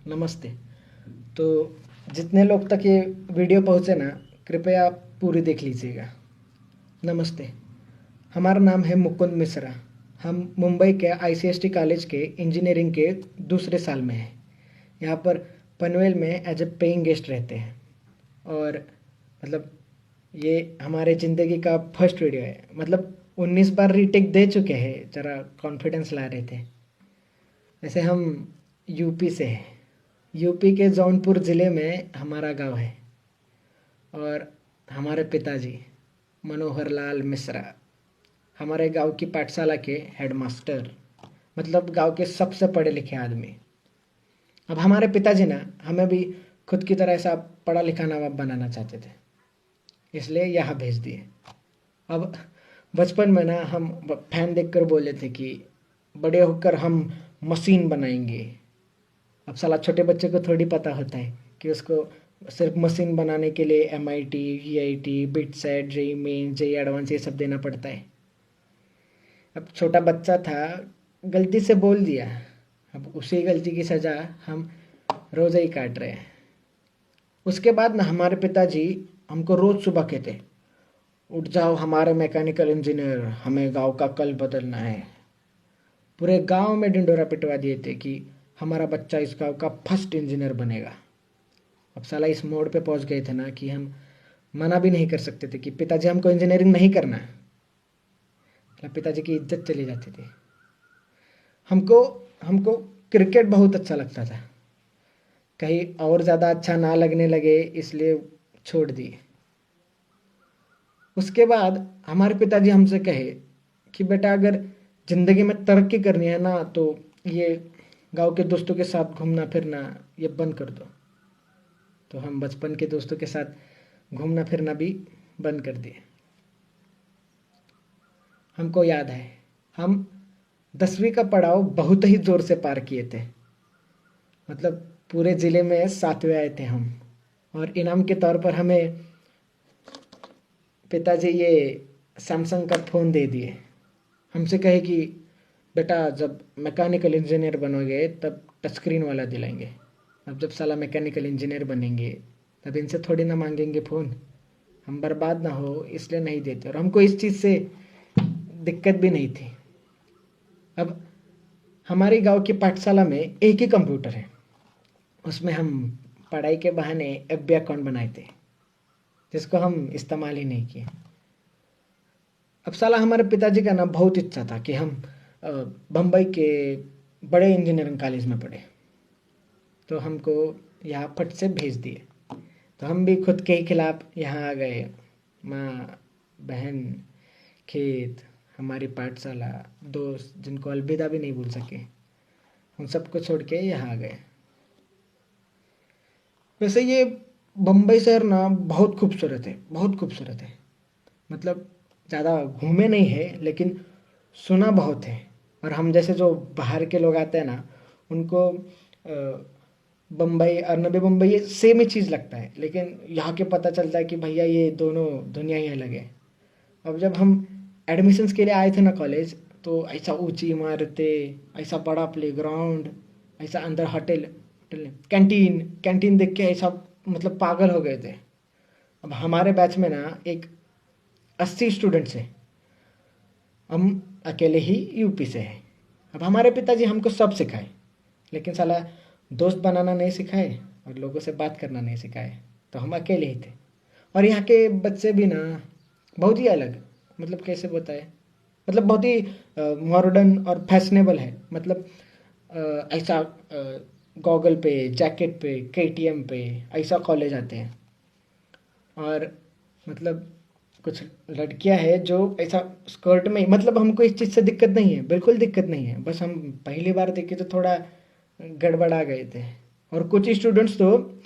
नमस्ते। तो जितने लोग तक ये वीडियो पहुँचे ना, कृपया पूरी देख लीजिएगा। नमस्ते। हमारा नाम है मुकुंद मिश्रा। हम मुंबई के आईसीएसटी कॉलेज के इंजीनियरिंग के दूसरे साल में हैं। यहाँ पर पनवेल में एज ए पेइंग गेस्ट रहते हैं। और मतलब ये हमारे ज़िंदगी का फर्स्ट वीडियो है। मतलब 19 बार रीटेक दे चुके हैं, ज़रा कॉन्फिडेंस ला रहे थे। वैसे हम यूपी से हैं। यूपी के जौनपुर ज़िले में हमारा गांव है। और हमारे पिताजी मनोहर लाल मिश्रा हमारे गांव की पाठशाला के हेडमास्टर, मतलब गांव के सबसे पढ़े लिखे आदमी। अब हमारे पिताजी ना हमें भी खुद की तरह ऐसा पढ़ा लिखा नवाब बनाना चाहते थे, इसलिए यहाँ भेज दिए। अब बचपन में ना हम फैन देखकर बोले थे कि बड़े होकर हम मशीन बनाएंगे। अब साला छोटे बच्चे को थोड़ी पता होता है कि उसको सिर्फ मशीन बनाने के लिए MIT, EIT, BITSAT, JEE Main, JEE Advanced ये सब देना पड़ता है। अब छोटा बच्चा था, गलती से बोल दिया। अब उसी गलती की सज़ा हम रोज़ ही काट रहे हैं। उसके बाद ना हमारे पिताजी हमको रोज़ सुबह कहते, उठ जाओ हमारे मैकेनिकल इंजीनियर, हमें गांव का कल बदलना है। पूरे गांव में ढिंडोरा पिटवा दिए थे कि हमारा बच्चा इस गांव का फर्स्ट इंजीनियर बनेगा। अब साला इस मोड़ पे पहुंच गए थे ना कि हम मना भी नहीं कर सकते थे कि पिताजी हमको इंजीनियरिंग नहीं करना। मतलब पिताजी की इज्जत चली जाती थी। हमको हमको क्रिकेट बहुत अच्छा लगता था। कहीं और ज़्यादा अच्छा ना लगने लगे इसलिए छोड़ दिए। उसके बाद हमारे पिताजी हमसे कहे कि बेटा अगर ज़िंदगी में तरक्की करनी है ना तो ये गांव के दोस्तों के साथ घूमना फिरना ये बंद कर दो। तो हम बचपन के दोस्तों के साथ घूमना फिरना भी बंद कर दिए। हमको याद है हम 10वीं का पड़ाव बहुत ही ज़ोर से पार किए थे। मतलब पूरे ज़िले में 7वें आए थे हम। और इनाम के तौर पर हमें पिताजी ये सैमसंग का फ़ोन दे दिए। हमसे कहे कि बेटा जब मैकेनिकल इंजीनियर बनोगे तब टच स्क्रीन वाला दिलाएंगे। अब जब साला मैकेनिकल इंजीनियर बनेंगे तब इनसे थोड़ी ना मांगेंगे फ़ोन। हम बर्बाद ना हो इसलिए नहीं देते, और हमको इस चीज़ से दिक्कत भी नहीं थी। अब हमारे गांव की पाठशाला में एक ही कंप्यूटर है। उसमें हम पढ़ाई के बहाने FB अकाउंट बनाए थे, जिसको हम इस्तेमाल ही नहीं किए। अब साला हमारे पिताजी का ना बहुत इच्छा था कि हम बम्बई के बड़े इंजीनियरिंग कॉलेज में पढ़े। तो हमको यहाँ फट से भेज दिए। तो हम भी खुद के ही खिलाफ यहाँ आ गए। माँ, बहन, खेत, हमारी पाठशाला, दोस्त जिनको अलविदा भी नहीं बोल सके, उन सबको छोड़ के यहाँ आ गए। वैसे ये बम्बई शहर ना बहुत खूबसूरत है, बहुत खूबसूरत है। मतलब ज़्यादा घूमे नहीं है लेकिन सुना बहुत है। और हम जैसे जो बाहर के लोग आते हैं ना उनको बम्बई और नवी मुंबई ये सेम ही चीज़ लगता है, लेकिन यहाँ के पता चलता है कि भैया ये दोनों दुनिया ही अलग है। अब जब हम एडमिशन्स के लिए आए थे ना कॉलेज, तो ऐसा ऊंची इमारतें, ऐसा बड़ा प्लेग्राउंड, ऐसा अंदर होटल, कैंटीन कैंटीन देख के ऐसा मतलब पागल हो गए थे। अब हमारे बैच में ना एक 80 स्टूडेंट्स हैं। हम अकेले ही यूपी से हैं। अब हमारे पिताजी हमको सब सिखाए, लेकिन साला दोस्त बनाना नहीं सिखाए और लोगों से बात करना नहीं सिखाए। तो हम अकेले ही थे। और यहाँ के बच्चे भी ना बहुत ही अलग, मतलब कैसे बताए, मतलब बहुत ही मॉडर्न और फैशनेबल है। मतलब ऐसा गॉगल पे, जैकेट पे, KTM पे ऐसा कॉलेज आते हैं। और मतलब कुछ लड़कियां हैं जो ऐसा स्कर्ट में, मतलब हमको इस चीज़ से दिक्कत नहीं है, बिल्कुल दिक्कत नहीं है। बस हम पहली बार देखे तो थोड़ा गड़बड़ा गए थे। और कुछ स्टूडेंट्स तो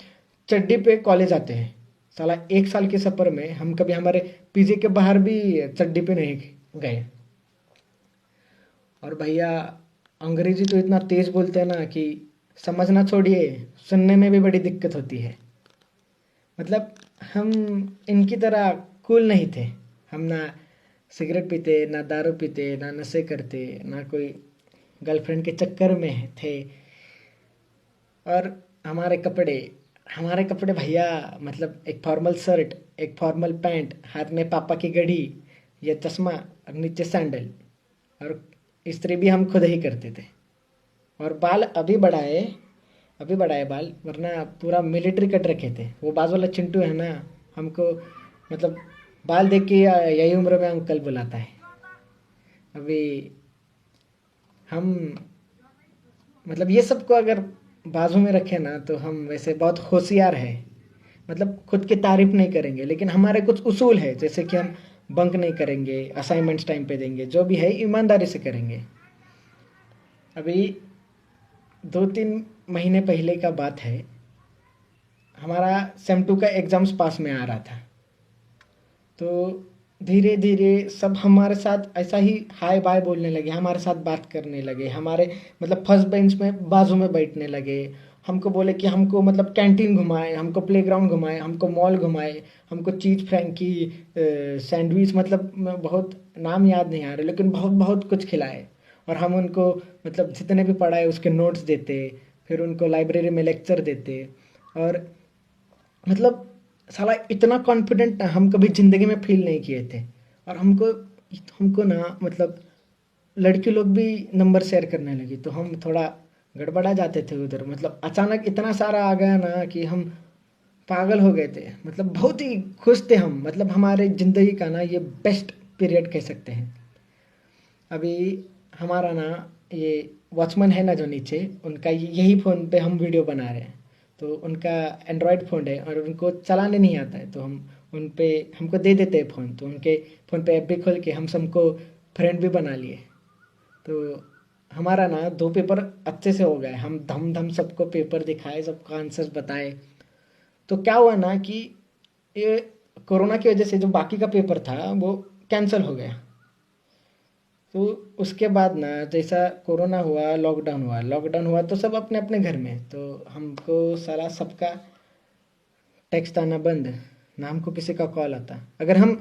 चड्डी पे कॉलेज आते हैं। साला 1 साल के सफ़र में हम कभी हमारे PG के बाहर भी चड्डी पे नहीं गए। और भैया अंग्रेजी तो इतना तेज़ बोलते हैं ना कि समझना छोड़िए, सुनने में भी बड़ी दिक्कत होती है। मतलब हम इनकी तरह कूल नहीं थे। हम ना सिगरेट पीते, ना दारू पीते, ना नशे करते, ना कोई गर्लफ्रेंड के चक्कर में थे। और हमारे कपड़े भैया, मतलब एक फॉर्मल शर्ट, एक फॉर्मल पैंट, हाथ में पापा की घड़ी, ये चश्मा और नीचे सैंडल, और इस्त्री भी हम खुद ही करते थे। और बाल अभी बढ़ाए बाल, वरना पूरा मिलिट्री कट रखे थे। वो बाजू वाला चिंटू है ना, हमको मतलब बाल देख के यही उम्र में अंकल बुलाता है। अभी हम मतलब ये सब को अगर बाजू में रखे ना, तो हम वैसे बहुत होशियार है। मतलब खुद की तारीफ नहीं करेंगे, लेकिन हमारे कुछ उसूल है, जैसे कि हम बंक नहीं करेंगे, असाइनमेंट्स टाइम पे देंगे, जो भी है ईमानदारी से करेंगे। अभी 2-3 महीने पहले का बात है, हमारा सेम 2 का एग्ज़ाम्स पास में आ रहा था। तो धीरे धीरे सब हमारे साथ ऐसा ही हाय बाय बोलने लगे, हमारे साथ बात करने लगे, हमारे मतलब फर्स्ट बेंच में बाजू में बैठने लगे। हमको बोले कि हमको मतलब कैंटीन घुमाए, हमको प्लेग्राउंड घुमाए, हमको मॉल घुमाए, हमको चीज़ फ्रैंकी, सैंडविच, मतलब बहुत नाम याद नहीं आ रहे, लेकिन बहुत बहुत कुछ खिलाए। और हम उनको मतलब जितने भी पढ़ाए उसके नोट्स देते, फिर उनको लाइब्रेरी में लेक्चर देते। और मतलब साला इतना कॉन्फिडेंट हम कभी ज़िंदगी में फील नहीं किए थे। और हमको हमको ना मतलब लड़की लोग भी नंबर शेयर करने लगी, तो हम थोड़ा गड़बड़ा जाते थे उधर। मतलब अचानक इतना सारा आ गया ना कि हम पागल हो गए थे। मतलब बहुत ही खुश थे हम, मतलब हमारे ज़िंदगी का ना ये बेस्ट पीरियड कह सकते हैं। अभी हमारा ना ये वॉचमैन है ना जो नीचे, उनका यही फ़ोन पे हम वीडियो बना रहे हैं। तो उनका एंड्रॉयड फ़ोन है और उनको चलाने नहीं आता है, तो हम उन पे हमको दे देते हैं फ़ोन। तो उनके फ़ोन पे ऐप भी खोल के हम सबको फ्रेंड भी बना लिए। तो हमारा ना 2 पेपर अच्छे से हो गए, हम धम धम सबको पेपर दिखाए, सबको आंसर्स बताए। तो क्या हुआ ना कि ये कोरोना की वजह से जो बाकी का पेपर था वो कैंसिल हो गया। तो उसके बाद ना जैसा कोरोना हुआ, लॉकडाउन हुआ तो सब अपने अपने घर में। तो हमको सारा सबका टेक्स्ट आना बंद, ना हमको किसी का कॉल आता। अगर हम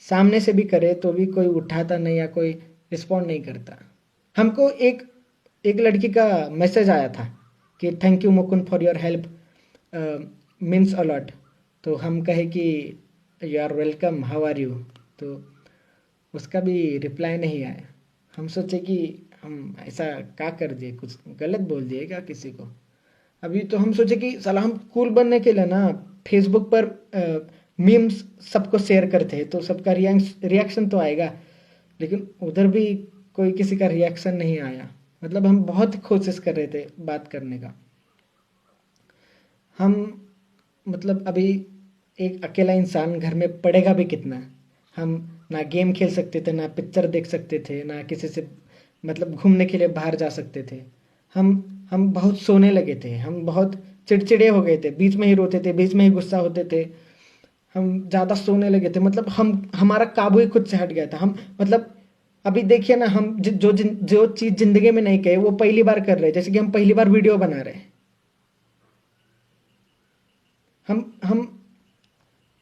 सामने से भी करें तो भी कोई उठाता नहीं या कोई रिस्पॉन्ड नहीं करता। हमको एक एक लड़की का मैसेज आया था कि thank you Mukund for your help, means a lot. तो हम कहे कि you are welcome, how are you. तो उसका भी रिप्लाई नहीं आया। हम सोचे कि हम ऐसा क्या कर दिए, कुछ गलत बोल दिए क्या किसी को। अभी तो हम सोचे कि साला हम कूल बनने के लिए ना फेसबुक पर मीम्स सबको शेयर करते हैं, तो सबका रिएक्शन तो आएगा। लेकिन उधर भी कोई किसी का रिएक्शन नहीं आया। मतलब हम बहुत कोशिश कर रहे थे बात करने का। हम मतलब अभी एक अकेला इंसान घर में पढ़ेगा भी कितना। हम ना गेम खेल सकते थे, ना पिक्चर देख सकते थे, ना किसी से मतलब घूमने के लिए बाहर जा सकते थे। हम हम बहुत सोने लगे थे, हम बहुत चिड़चिड़े हो गए थे, बीच में ही रोते थे, बीच में ही गुस्सा होते थे। हम ज़्यादा सोने लगे थे, मतलब हम हमारा काबू ही खुद से हट गया था। हम मतलब अभी देखिए ना, हम जो चीज़ ज़िंदगी में नहीं कहे वो पहली बार कर रहे हैं। जैसे कि हम पहली बार वीडियो बना रहे हैं। हम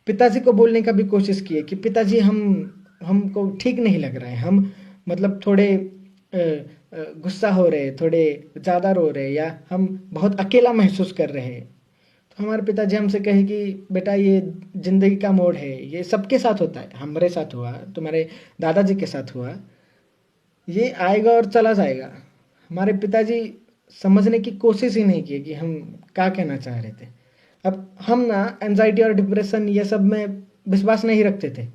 पिताजी को बोलने का भी कोशिश किए कि पिताजी हमको ठीक नहीं लग रहा है। हम मतलब थोड़े गुस्सा हो रहे, थोड़े ज़्यादा रो रहे, या हम बहुत अकेला महसूस कर रहे हैं। तो हमारे पिताजी हमसे कहे कि बेटा ये ज़िंदगी का मोड़ है, ये सबके साथ होता है, हमारे साथ हुआ, तुम्हारे दादाजी के साथ हुआ, ये आएगा और चला जाएगा। हमारे पिताजी समझने की कोशिश ही नहीं की कि हम क्या कहना चाह रहे थे। अब हम ना एंजाइटी और डिप्रेशन ये सब में विश्वास नहीं रखते थे।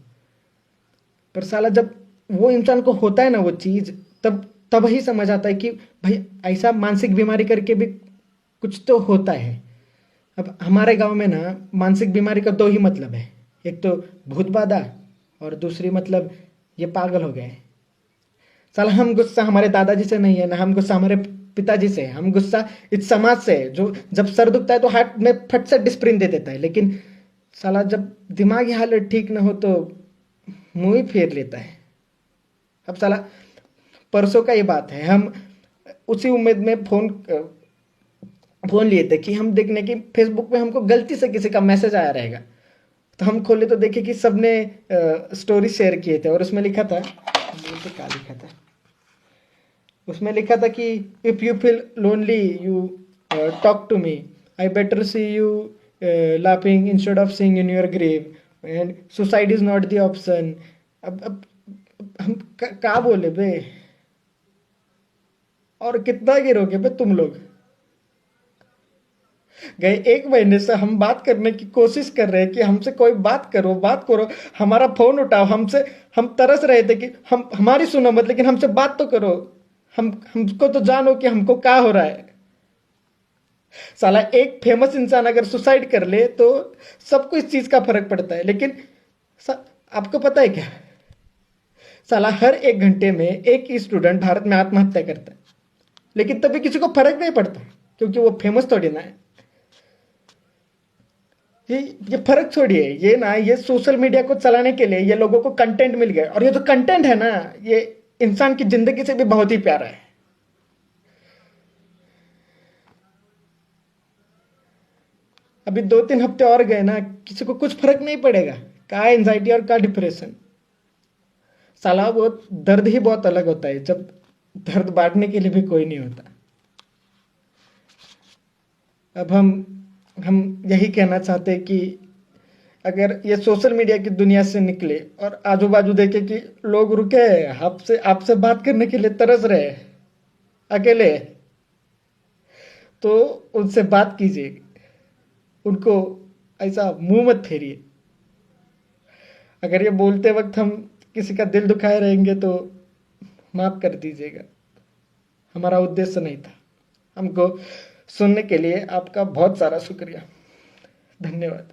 पर साला जब वो इंसान को होता है ना वो चीज़, तब तब ही समझ आता है कि भाई ऐसा मानसिक बीमारी करके भी कुछ तो होता है। अब हमारे गांव में ना मानसिक बीमारी का 2 ही मतलब है, एक तो भूत बाधा और दूसरी मतलब ये पागल हो गए। साला हम गुस्सा हमारे दादाजी से नहीं है, ना हम गुस्सा हमारे पिताजी से है। हम गुस्सा इस समाज से है, जो जब सर दुखता है तो हाथ में फट से डिस्प्रिन दे देता है, लेकिन साला जब दिमागी हालत ठीक ना हो तो मुंह ही फेर लेता है। अब साला परसों का ये बात है, हम उसी उम्मीद में फोन लिए थे कि हम देखने की फेसबुक पे हमको गलती से किसी का मैसेज आया रहेगा। तो हम खोले तो देखे कि सबने स्टोरी शेयर किए थे, और उसमें लिखा था, क्या लिखा था उसमें लिखा था कि if you feel lonely you talk to me, I better see you laughing instead of seeing in your grave, and suicide is not the option. अब हम क्या बोले बे? और कितना गिरोगे बे तुम लोग? गए 1 महीने से हम बात करने की कोशिश कर रहे हैं कि हमसे कोई बात करो, हमारा फोन उठाओ, हमसे हम तरस रहे थे कि हम हमारी सुनो मत, लेकिन हमसे बात तो करो, हमको तो जानो कि हमको क्या हो रहा है। साला एक फेमस इंसान अगर सुसाइड कर ले तो सबको इस चीज का फर्क पड़ता है, लेकिन आपको पता है क्या, साला हर 1 घंटे में एक स्टूडेंट भारत में आत्महत्या करता है, लेकिन तभी किसी को फर्क नहीं पड़ता क्योंकि वो फेमस थोड़ी ना है। ये फर्क छोड़िए, ये ना, ये सोशल मीडिया को चलाने के लिए ये लोगों को कंटेंट मिल गया, और ये जो कंटेंट है ना, ये इंसान की जिंदगी से भी बहुत ही प्यारा है। अभी 2-3 हफ्ते और गए ना, किसी को कुछ फर्क नहीं पड़ेगा, का एंजाइटी और का डिप्रेशन। साला वो दर्द ही बहुत अलग होता है जब दर्द बांटने के लिए भी कोई नहीं होता। अब हम यही कहना चाहते हैं कि अगर ये सोशल मीडिया की दुनिया से निकले और आजू बाजू देखे कि लोग रुके आपसे आपसे बात करने के लिए तरस रहे अकेले, तो उनसे बात कीजिए, उनको ऐसा मुंह मत फेरिए। अगर ये बोलते वक्त हम किसी का दिल दुखाए रहेंगे तो माफ कर दीजिएगा, हमारा उद्देश्य नहीं था। हमको सुनने के लिए आपका बहुत सारा शुक्रिया, धन्यवाद।